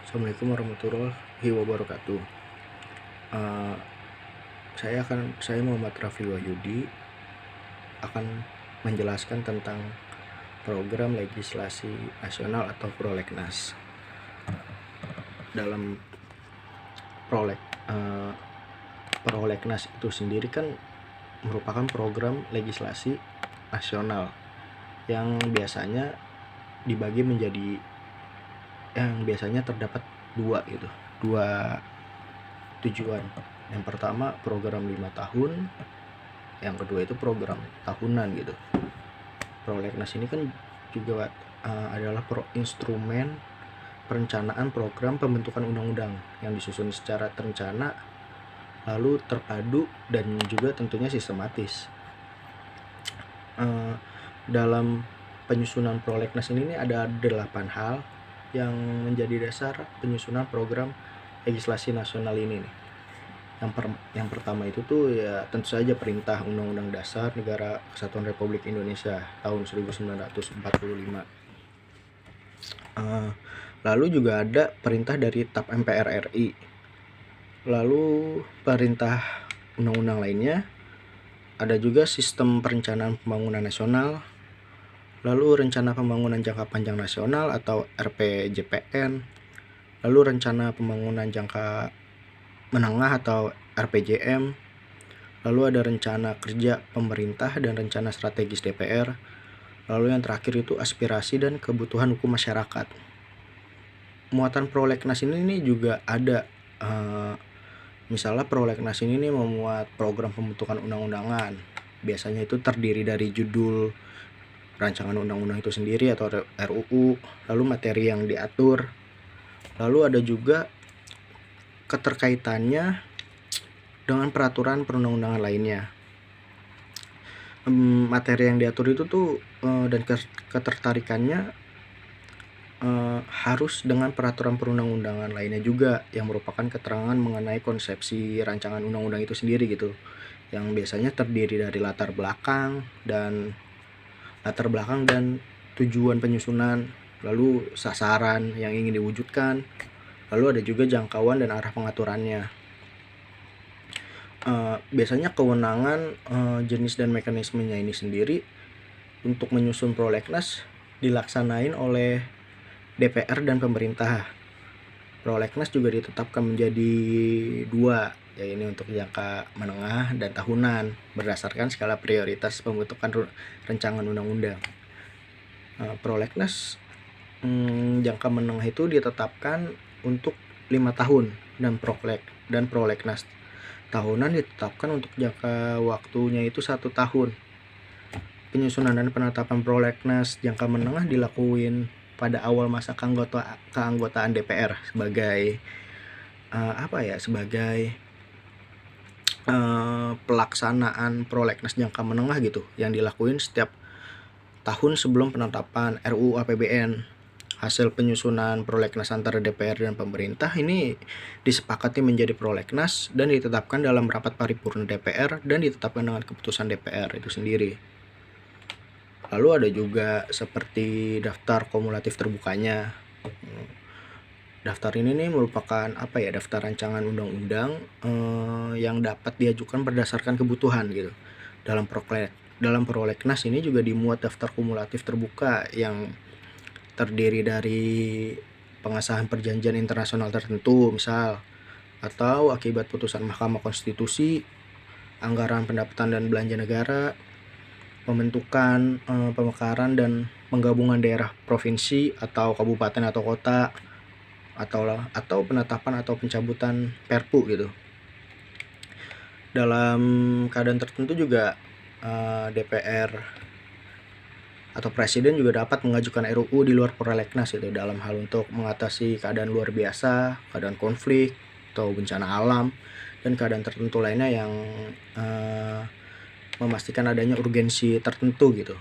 Assalamualaikum warahmatullahi wabarakatuh. Eh, saya Muhammad Rafi Wahyudi akan menjelaskan tentang program legislasi nasional atau prolegnas. Dalam proleg eh, prolegnas itu sendiri kan merupakan program legislasi nasional yang biasanya dibagi menjadi terdapat dua tujuan. Yang pertama program 5 tahun, yang kedua itu program tahunan gitu. Prolegnas ini kan juga adalah instrumen perencanaan program pembentukan undang-undang yang disusun secara terencana, lalu terpadu dan juga tentunya sistematis. Dalam penyusunan prolegnas ini ada 8 hal yang menjadi dasar penyusunan program legislasi nasional ini nih. Yang pertama itu tuh ya tentu saja Perintah Undang-Undang Dasar Negara Kesatuan Republik Indonesia tahun 1945. Lalu juga ada perintah dari TAP MPR RI. Lalu perintah undang-undang lainnya ada juga Sistem Perencanaan Pembangunan Nasional, lalu Rencana Pembangunan Jangka Panjang Nasional atau RPJPN, lalu Rencana Pembangunan Jangka Menengah atau RPJM, lalu ada Rencana Kerja Pemerintah dan Rencana Strategis DPR, lalu yang terakhir itu Aspirasi dan Kebutuhan Hukum Masyarakat. Muatan prolegnas ini juga ada, misalnya prolegnas ini memuat program pembentukan undang-undangan. Biasanya itu terdiri dari judul rancangan undang-undang itu sendiri atau RUU, lalu materi yang diatur, lalu ada juga keterkaitannya dengan peraturan perundang-undangan lainnya. Materi yang diatur itu tuh dan ketertarikannya harus dengan peraturan perundang-undangan lainnya juga yang merupakan keterangan mengenai konsepsi rancangan undang-undang itu sendiri gitu, yang biasanya terdiri dari latar belakang dan tujuan penyusunan, lalu sasaran yang ingin diwujudkan, lalu ada juga jangkauan dan arah pengaturannya. Biasanya kewenangan, jenis dan mekanismenya ini sendiri untuk menyusun prolegnas dilaksanain oleh DPR dan pemerintah. Prolegnas juga ditetapkan menjadi 2, yaitu untuk jangka menengah dan tahunan berdasarkan skala prioritas pembentukan rancangan undang-undang. Prolegnas jangka menengah itu ditetapkan untuk 5 tahun dan prolegnas tahunan ditetapkan untuk jangka waktunya itu 1 tahun. Penyusunan dan penetapan prolegnas jangka menengah dilakuin pada awal masa keanggotaan DPR sebagai pelaksanaan prolegnas jangka menengah gitu, yang dilakuin setiap tahun sebelum penetapan RUU APBN. Hasil penyusunan prolegnas antara DPR dan pemerintah ini disepakati menjadi prolegnas dan ditetapkan dalam rapat paripurna DPR dan ditetapkan dengan keputusan DPR itu sendiri. Lalu ada juga seperti daftar kumulatif terbukanya. Daftar ini merupakan daftar rancangan undang-undang yang dapat diajukan berdasarkan kebutuhan gitu. Dalam prolegnas ini juga dimuat daftar kumulatif terbuka yang terdiri dari pengesahan perjanjian internasional tertentu misal, atau akibat putusan Mahkamah Konstitusi, anggaran pendapatan dan belanja negara, pembentukan, pemekaran dan penggabungan daerah provinsi atau kabupaten atau kota, atau penetapan atau pencabutan Perpu gitu. Dalam keadaan tertentu juga DPR atau Presiden juga dapat mengajukan RUU di luar prolegnas itu dalam hal untuk mengatasi keadaan luar biasa, keadaan konflik atau bencana alam, dan keadaan tertentu lainnya yang memastikan adanya urgensi tertentu gitu.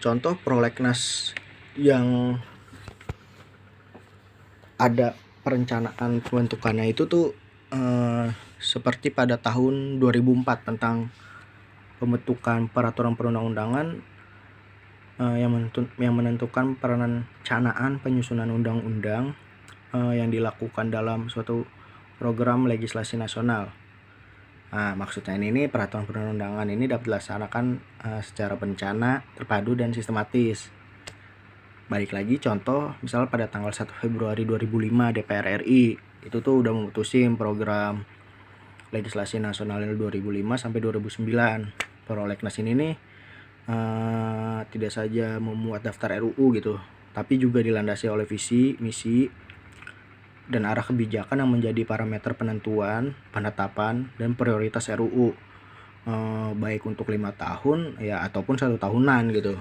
Contoh prolegnas yang ada perencanaan pembentukannya itu tuh seperti pada tahun 2004 tentang pembentukan peraturan perundang-undangan yang menentukan perencanaan penyusunan undang-undang yang dilakukan dalam suatu program legislasi nasional. Nah, maksudnya ini peraturan perundang-undangan ini dapat dilaksanakan secara berencana, terpadu, dan sistematis. Balik lagi contoh, misal pada tanggal 1 Februari 2005 DPR RI itu tuh udah memutusin program legislasi nasional 2005 sampai 2009. Prolegnas ini nih tidak saja memuat daftar RUU gitu, tapi juga dilandasi oleh visi, misi, dan arah kebijakan yang menjadi parameter penentuan, penetapan, dan prioritas RUU, baik untuk 5 tahun ya ataupun 1 tahunan gitu.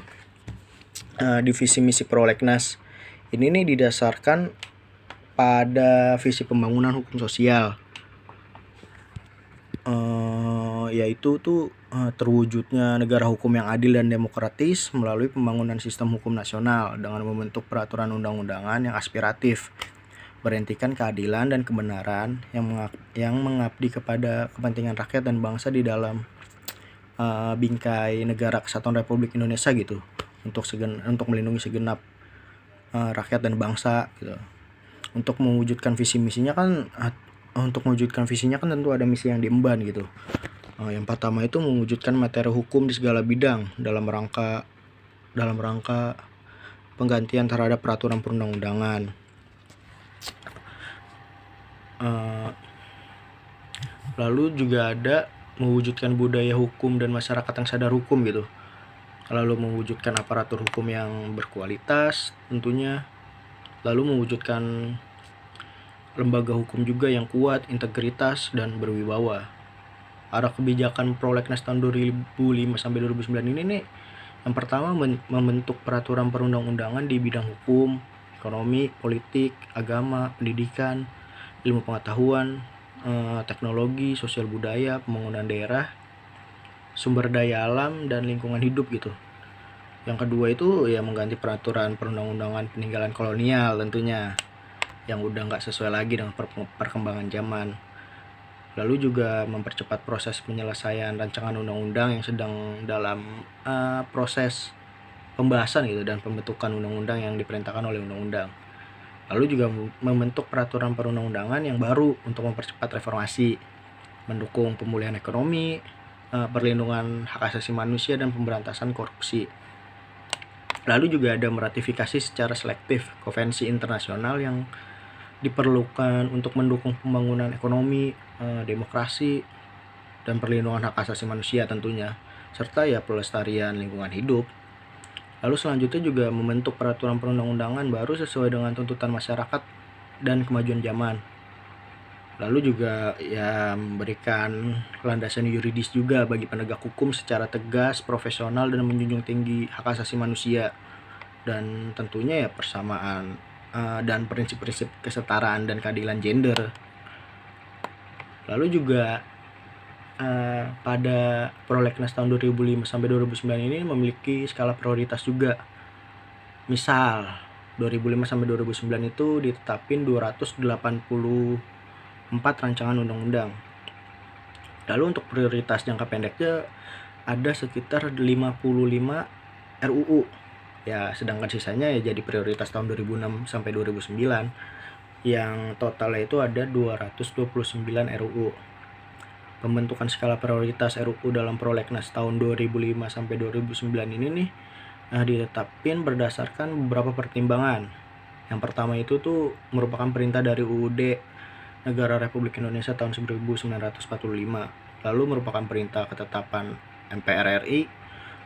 Di visi misi prolegnas ini nih didasarkan pada visi pembangunan hukum sosial, yaitu tuh terwujudnya negara hukum yang adil dan demokratis melalui pembangunan sistem hukum nasional dengan membentuk peraturan undang-undangan yang aspiratif, berhentikan keadilan dan kebenaran yang mengabdi kepada kepentingan rakyat dan bangsa di dalam bingkai negara kesatuan Republik Indonesia gitu, untuk melindungi segenap rakyat dan bangsa gitu. Untuk mewujudkan visi misinya kan tentu ada misi yang diemban gitu. Yang pertama itu mewujudkan materi hukum di segala bidang dalam rangka penggantian terhadap peraturan perundang-undangan. Lalu juga ada mewujudkan budaya hukum dan masyarakat yang sadar hukum gitu. Lalu mewujudkan aparatur hukum yang berkualitas tentunya. Lalu mewujudkan lembaga hukum juga yang kuat, integritas, dan berwibawa. Arah kebijakan prolegnas tahun 2005 sampai 2009 ini nih, yang pertama membentuk peraturan perundang-undangan di bidang hukum, ekonomi, politik, agama, pendidikan, ilmu pengetahuan, teknologi, sosial budaya, pembangunan daerah, sumber daya alam, dan lingkungan hidup gitu. Yang kedua itu ya mengganti peraturan perundang-undangan peninggalan kolonial tentunya, yang udah nggak sesuai lagi dengan perkembangan zaman. Lalu juga mempercepat proses penyelesaian rancangan undang-undang yang sedang dalam proses pembahasan gitu dan pembentukan undang-undang yang diperintahkan oleh undang-undang. Lalu juga membentuk peraturan perundang-undangan yang baru untuk mempercepat reformasi, mendukung pemulihan ekonomi, perlindungan hak asasi manusia, dan pemberantasan korupsi. Lalu juga ada meratifikasi secara selektif konvensi internasional yang diperlukan untuk mendukung pembangunan ekonomi, demokrasi, dan perlindungan hak asasi manusia tentunya, serta ya pelestarian lingkungan hidup. Lalu selanjutnya juga membentuk peraturan perundang-undangan baru sesuai dengan tuntutan masyarakat dan kemajuan zaman. Lalu juga ya memberikan landasan yuridis juga bagi penegak hukum secara tegas, profesional, dan menjunjung tinggi hak asasi manusia. Dan tentunya ya persamaan dan prinsip-prinsip kesetaraan dan keadilan gender. Lalu juga pada prolegnas tahun 2005 sampai 2009 ini memiliki skala prioritas juga. Misal 2005 sampai 2009 itu ditetapin 284 rancangan undang-undang. Lalu untuk prioritas jangka pendeknya ada sekitar 55 RUU. Ya, sedangkan sisanya ya jadi prioritas tahun 2006 sampai 2009 yang totalnya itu ada 229 RUU. Pembentukan skala prioritas RUU dalam prolegnas tahun 2005 sampai 2009 ini nih ditetapin berdasarkan beberapa pertimbangan. Yang pertama itu tuh merupakan perintah dari UUD Negara Republik Indonesia tahun 1945. Lalu merupakan perintah ketetapan MPR RI.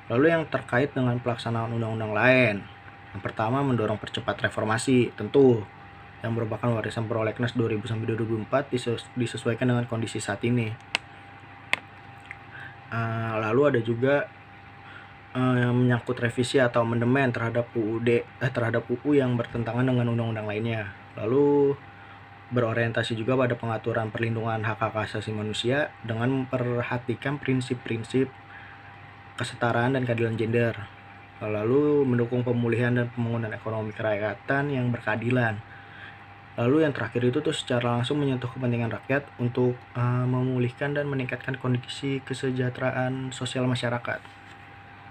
Lalu yang terkait dengan pelaksanaan undang-undang lain. Yang pertama mendorong percepat reformasi, tentu yang merupakan warisan prolegnas 2000 sampai 2004 disesuaikan dengan kondisi saat ini. Lalu ada juga yang menyangkut revisi atau amandemen terhadap UU yang bertentangan dengan undang-undang lainnya. Lalu berorientasi juga pada pengaturan perlindungan hak asasi manusia dengan memperhatikan prinsip-prinsip kesetaraan dan keadilan gender. Lalu mendukung pemulihan dan pembangunan ekonomi kerakyatan yang berkeadilan. Lalu yang terakhir itu tuh secara langsung menyentuh kepentingan rakyat untuk memulihkan dan meningkatkan kondisi kesejahteraan sosial masyarakat.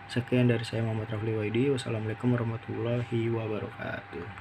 Sekian dari saya Muhammad Rafli Waidi. Wassalamualaikum warahmatullahi wabarakatuh.